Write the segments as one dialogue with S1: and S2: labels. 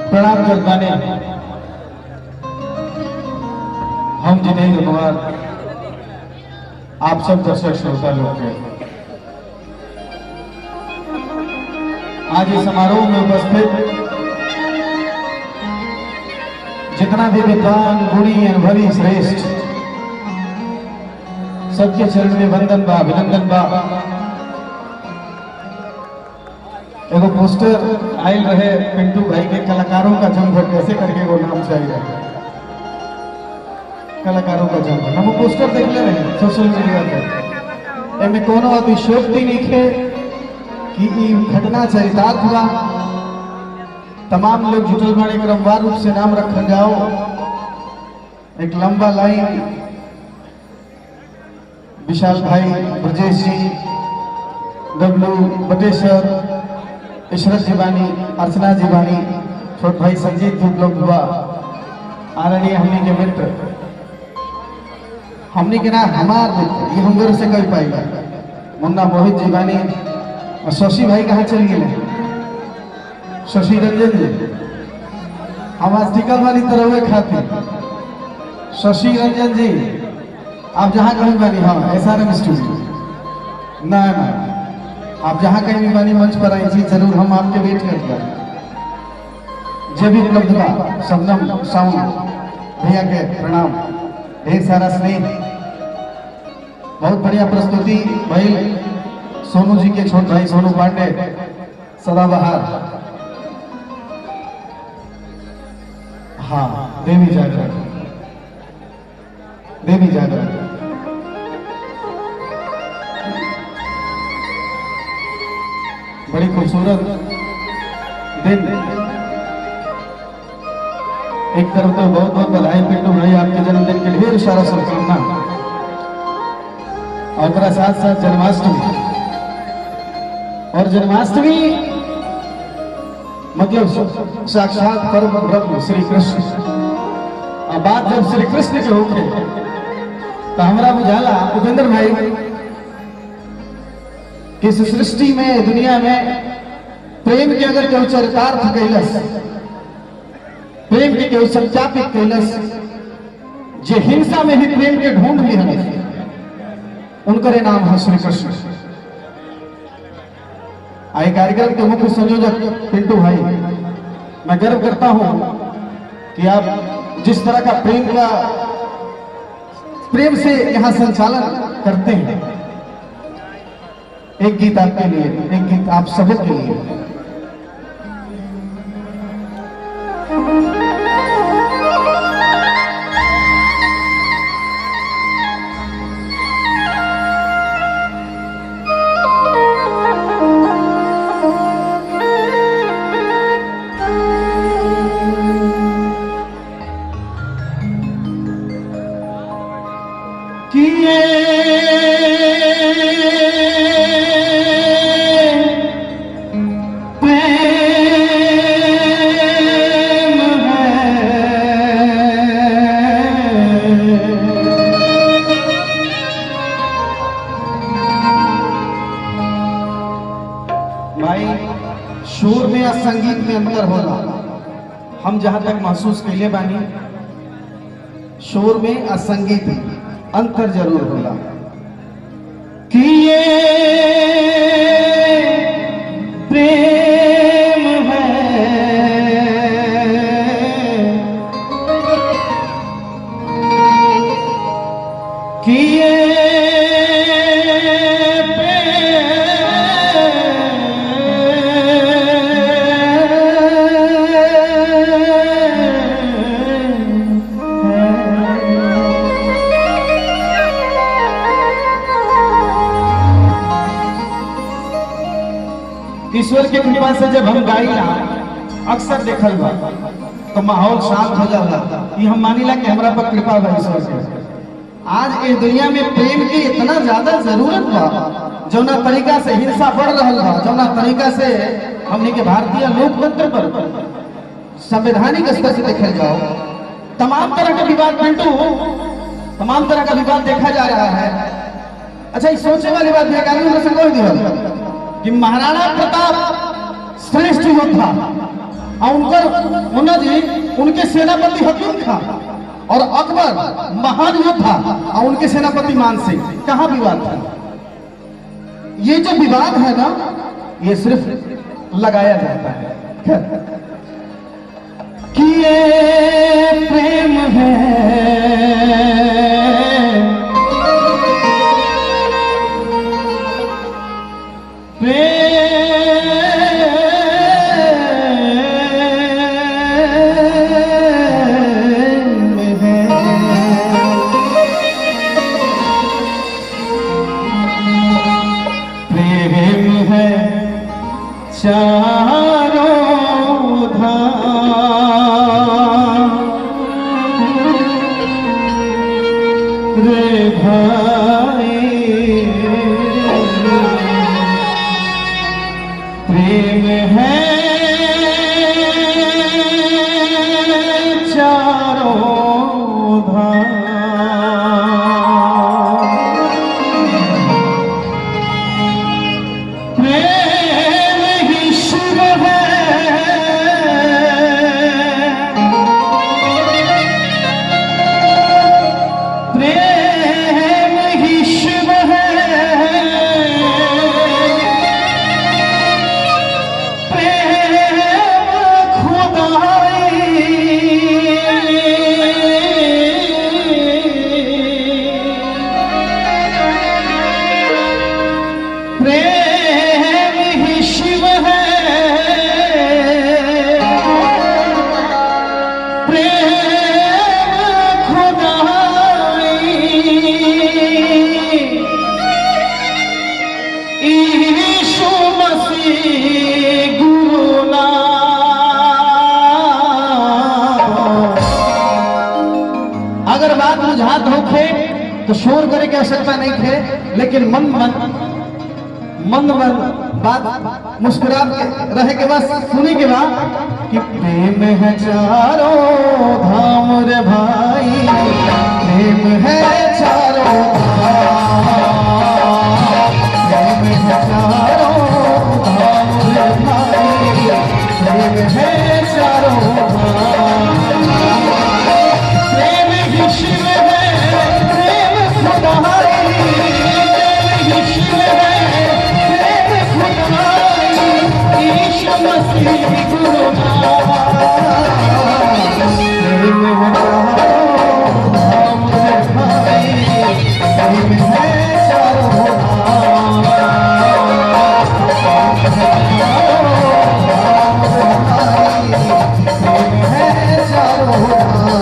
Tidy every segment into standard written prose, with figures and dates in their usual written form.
S1: प्रणाम करवाने हम जितेंद्र कुमार आप सब दर्शक श्रोता लोग के आज इस समारोह में उपस्थित जितना भी विद्वान गुणी अनुभवी श्रेष्ठ सबके चरण में वंदन बा अभिनंदन बा। एगो पोस्टर आयल रहे पिंटू भाई के कलाकारों का जमघट कैसे करके वो नाम चाहिए कलाकारों का जमघट हम पोस्टर देख ले रहे हैं सोशल मीडिया पे एमे कोनो अतिशयोक्ति नहीं है कि ई घटना चरितार्थ हुआ तमाम लोग जुटल बाड़े क्रमवार रूप से नाम रखल जाओ एक लंबा लाइन विशाल भाई ब्रजेश जी डब्लू बटेश्वर इशरत जीवानी अर्चना जीवानी छोट भाई संजीत जी उपलब्ध हुआ आदरणीय हमने के मित्र हमने के ना हमार मित्र ये हम से कह पाएगा मुन्ना मोहित जीवानी और शशि भाई कहाँ चल गए शशि रंजन जी हम आज टिकल वाली तरह खाते शशि रंजन जी आप जहाँ कहीं बानी हाँ SRM स्टूडियो ना आप जहाँ कहीं भी बानी मंच पर आई जरूर हम आपके वेट करते हैं जब भी उपलब्ध बा शबनम साउंड भैया के प्रणाम ढेर सारा स्नेह बहुत बढ़िया प्रस्तुति भाई सोनू जी के छोट भाई सोनू पांडे सदाबहार हाँ देवी जागरण बड़ी खूबसूरत दिन एक तरफ तो बहुत बहुत बधाई पिंटू भाई आपके जन्मदिन के ढेर सारा शुभकामना और साथ साथ जन्माष्टमी और जन्माष्टमी मतलब साक्षात परम ब्रह्म श्री कृष्ण और बात जब श्री कृष्ण के होके तो हमारा बुझाला उपेंद्र भाई कि इस सृष्टि में दुनिया में प्रेम के अगर केहू चरितार्थ कैलस प्रेम के केहू सत्यापित कैलस जे हिंसा में भी प्रेम के ढूंढ ली हमें उनके नाम है श्री कृष्ण। आई कार्यक्रम के मुख्य संयोजक पिंटू भाई मैं गर्व करता हूं कि आप जिस तरह का प्रेम से यहां संचालन करते हैं। एक गीत आपके लिए एक गीत आप सबों के लिए शोर में या संगीत में अंतर होला हम जहां तक महसूस कैले बानी शोर में या संगीत में अंतर जरूर होला कि ये प्रेम है कि ये ईश्वर की कृपा से जब हम गाइला अक्सर देखल बा तो माहौल शांत हो जाला ये हम मानिला कि हमरा पर कृपा बा ईश्वर से। आज इस दुनिया में प्रेम की इतना ज्यादा जरूरत बा जौना तरीका से हिंसा बढ़ रहल बा जौना तरीका से हमने के भारतीय लोकतंत्र पर संवैधानिक स्तर से देखल जाओ तमाम तरह का विवाद पिंटू तमाम तरह का विवाद देखा जा रहा है। अच्छा ये सोचने वाली बात है कि महाराणा प्रताप श्रेष्ठ योद्धा और उनकर मुन्ना जी उनके सेनापति हकीम खान और अकबर महान योद्धा और उनके सेनापति मान सिंह, कहाँ विवाद था? ये जो विवाद है ना, ये सिर्फ लगाया जाता है कि ये प्रेम है, चारों धाम रे भाई, प्रेम है चारों धाम, अगर बात बुझात होखे तो शोर करे की आवश्यकता नहीं थे, लेकिन मन बात मुस्कुरा के रहे के बाद सुने के बाद कि प्रेम है चारों धाम रे भाई, प्रेम है चारों धाम, प्रेम है चारों धाम रे भाई, प्रेम है चारों धाम, प्रेम ही शिव है, प्रेम खुदाई, प्रेम ही शिव है, प्रेम खुदाई, ईशा मसीह गुरु नाम, प्रेम है चारों धाम रे भाई, प्रेम है चारों धाम, प्रेम है चारों धाम।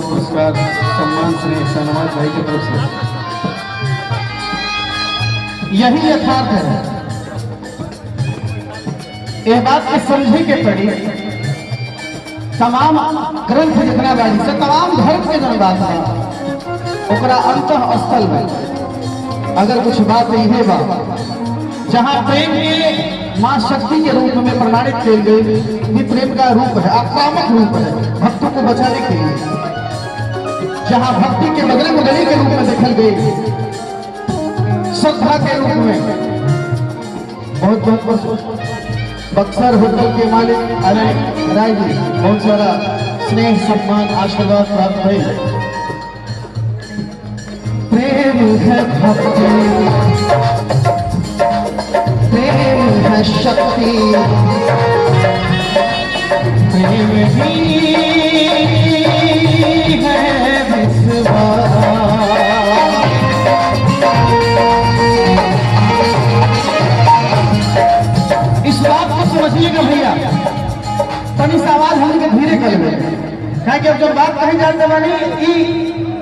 S1: पुरस्कार सम्मान श्री सनवाज भाई की तरफ से, यही यथार्थ है। यह बात के समझे के पड़ी तमाम ग्रंथ जितना बाजी से तमाम धर्म के जन बात है, ओकरा अंतः स्थल में अगर कुछ बात यही बा जहाँ प्रेम के मां शक्ति के रूप में प्रमाणित किए गए, ये प्रेम का रूप है, आक्रामक रूप है भक्तों को बचाने के लिए, जहां भक्ति के बदले मुदली के रूप में देखल गई, श्रद्धा के रूप में। बहुत बहुत बक्सर होटल के मालिक अजय राय जी बहुत सारा स्नेह सम्मान आशीर्वाद प्राप्त हुई। प्रेम है भक्ति, प्रेम है शक्ति, प्रेम ही है विश्वास। इस बात को समझिएगा भैया, तनी सा आवाज हमके धीरे कर ले। क्या कि अब जो बात कही जाती बानी कि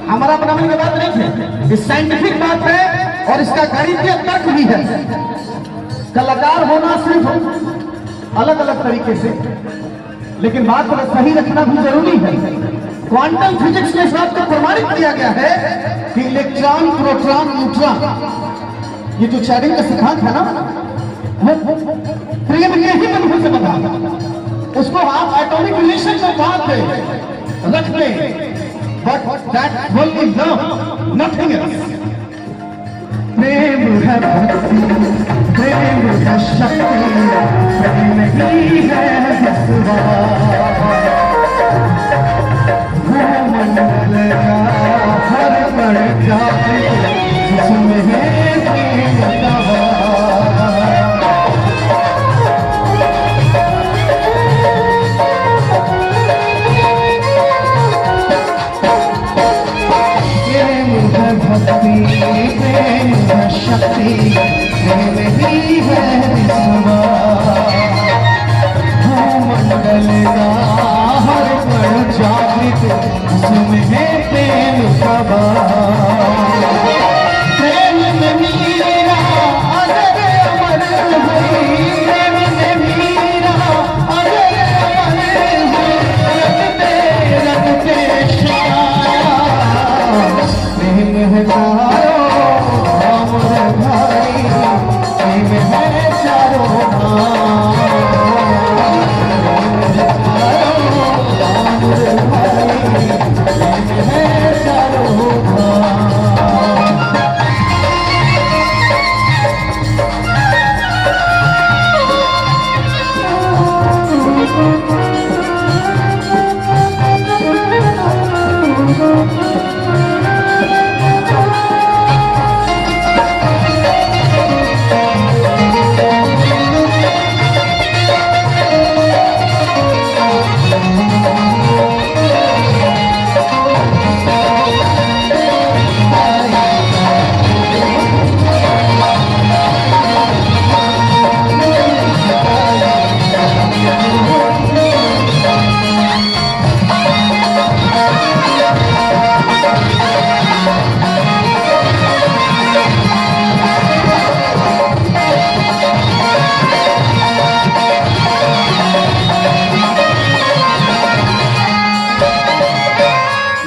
S1: हमारा बनाने की बात नहीं है, ये साइंटिफिक बात है और इसका गणितीय तर्क भी है। कलाकार होना सिर्फ अलग अलग तरीके से, लेकिन बात को सही रखना भी जरूरी है। क्वांटम फिजिक्स में इस बात को प्रमाणित किया गया है कि इलेक्ट्रॉन, प्रोटॉन, न्यूट्रॉन, ये जो चैरिंग का सिद्धांत है ना, वो प्रेम के ही बंधन से बना। उसको आप एटॉमिक रिलेशन में बात रख दें, but that only love, nothing else. प्रेम है भक्ति, प्रेम है शक्ति, प्रेम ही है विश्वास। वो मंडल का हर पल जाते जिसमें है प्रेम का वास। प्रेम है भक्ति, प्रेम है शक्ति, प्रेम ही है विश्वास। वो मंडल का हर पल जागृत जिसमें है प्रेम का वास। प्रेम में मीरा अजर अमर हुई, प्रेम में मीरा अजर अमर हुई, रखते रखते छाया। प्रेम है चारों अमर भाई, प्रेम है चारों भाई, है चारों भाई।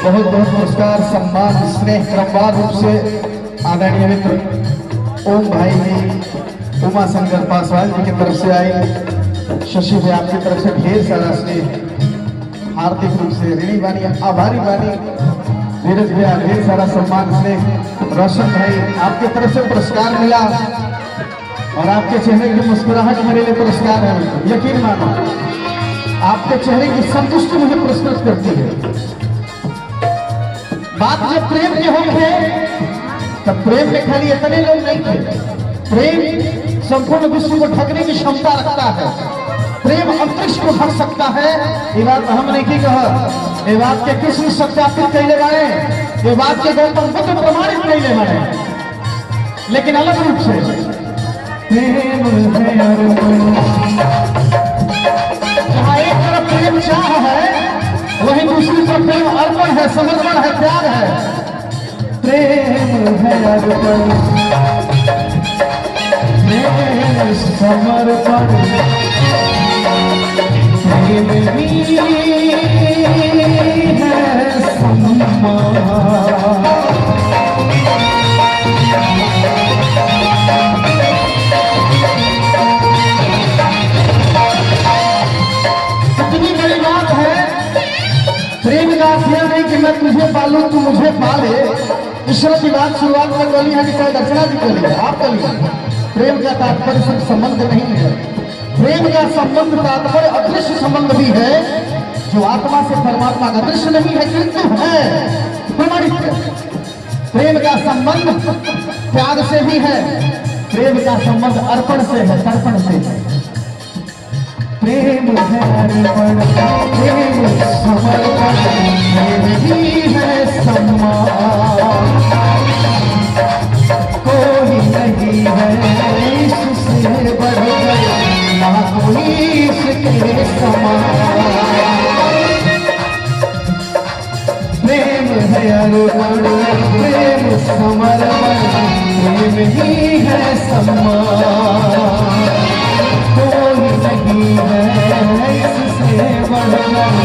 S1: बहुत बहुत पुरस्कार, सम्मान, स्नेह क्रमवार रूप से आदरणीय मित्र ओम भाई जी, उमा शंकर पासवान जी की तरफ से आई। शशि भाई आपकी तरफ से ढेर सारा स्नेह, हार्दिक रूप से ऋणी बानी, आभारी बानी। नीरज भैया ढेर सारा सम्मान, स्नेह। रोशन भाई आपकी तरफ से पुरस्कार मिला और आपके चेहरे की मुस्कुराहट मेरे लिए पुरस्कार है। यकीन मानो आपके चेहरे की संतुष्टि मुझे पुरस्कृत करती है। बात जब प्रेम के होंगे तब प्रेम में खाली इतने लोग नहीं थे। प्रेम संपूर्ण विश्व को ढकने की क्षमता रखता है। प्रेम अंतरिक्ष को ढक सकता है। ये बात हमने की कहा, ये बात के कृष्ण सत्यापित कैले बारे, ये बात के गौतम बुद्ध प्रमाणित कैले बारे, लेकिन अलग रूप से जहाँ एक तरफ प्रेम चाह है, वहीं दूसरी तरफ प्रेम अर्पण है, समर्पण है, त्याग है। प्रेम है अर्पण, प्रेम समर्पण, प्रेम ही है सम्मान। कितनी बड़ी बात है। प्रेम का अर्थ यह नहीं कि मैं तुझे पालू तू मुझे पाले। ईश्वर की बात शुरुआत में बोली है कि शायद अर्चना जी बोली है, आप बोलिए। प्रेम का तात्पर्य सिर्फ संबंध नहीं है। प्रेम का संबंध तात्पर्य अदृश्य संबंध भी है, जो आत्मा से परमात्मा का दृश्य नहीं है किंतु है प्रमाणित है। प्रेम का संबंध त्याग से भी है, प्रेम का संबंध अर्पण से है, तर्पण से है। प्रेम है अर्पण, प्रेम समर्पण, प्रेम ही है सम्मान। कोई नहीं है इससे बढ़कर, ना कोई इसके समान। है अर्पण प्रेम समर्पण प्रेम ही है सम्मान कोई नहीं है इससे बढ़कर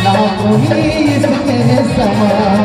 S1: ना कोई इसके समान